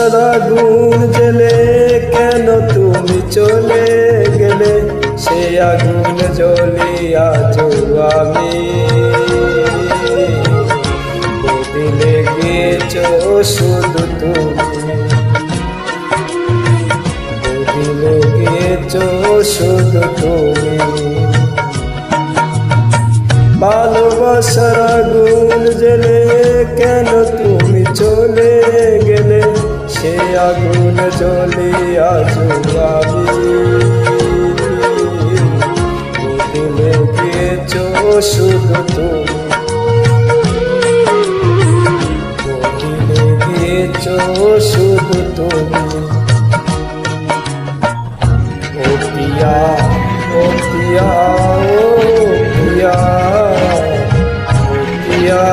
ভালোবাসার আগুন জেলে কেন তুমি চলে গেলে, সে আগুন জ্বলিয়া আমি বদলে গেছো শুধু তুমি, বদলে গেছো শুধু তুমি। ভালোবাসার আগুন জেলে কেন তুমি চলে গেলে, সে আগুন জ্বলিয়া আমি বদলে গেছো শুধু তুমি, বদলে গেছো শুধু তুমি। ও পিয়া, ও পিয়া, ও পিয়া, ও পিয়া।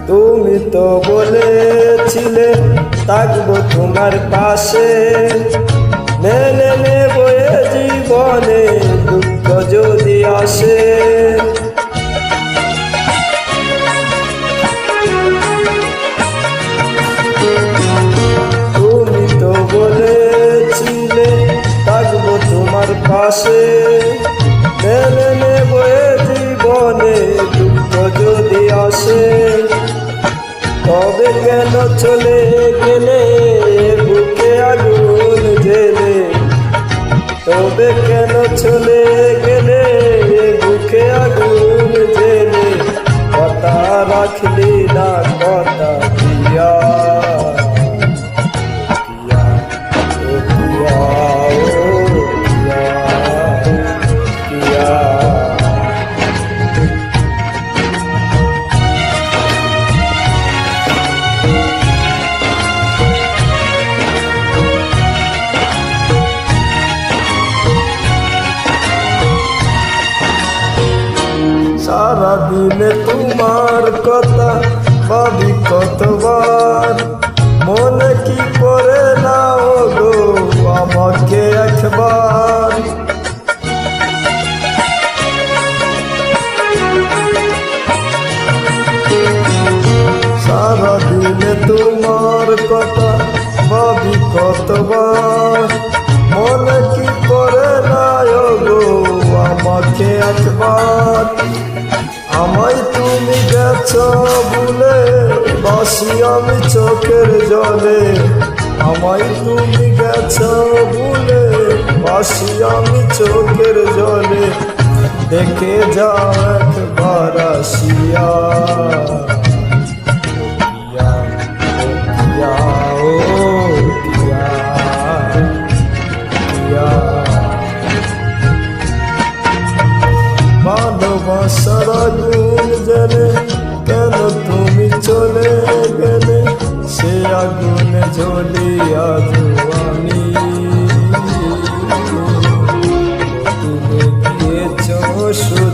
তুমি তো বলেছিলে থাকবো তোমার পাশে, মেনে নেব এ জীবনে দুঃখ যদি আসে। তুমি তো বলেছিলে থাকবো তোমার পাশে, মেনে নেব এ জীবনে দুঃখ যদি আসে। তবে কেন চলে গেলে বুকে আগুন জেলে, তবে কেন চলে গেলে বুকে আগুন জেলে, কথা রাখলি না কথা দিয়া, পিয়া, ও পিয়া, ও পিয়া, পিয়া। সারা দিনে তোমার কথা ভাবি কতবার, মনে কি করে নাও গো আমাকে একবার। সারা দিনে তোমার কথা ভাবি কতবার, মনে কি করে নাও গো আমাকে একবার। আমায় তুমি গেছো ভুলে বাসি আমি চোখের জলে, আমায় তুমি গেছো ভুলে বাসি আমি চোখের জলে, দেখে যাও একবার আসিয়া। ও পিয়া, পিয়া। ভালোবাসার আগুন জেলে কেন তুমি চলে গেলে, সে আগুনে জ্বলিয়া আমি বদলে গিয়েছো শুধু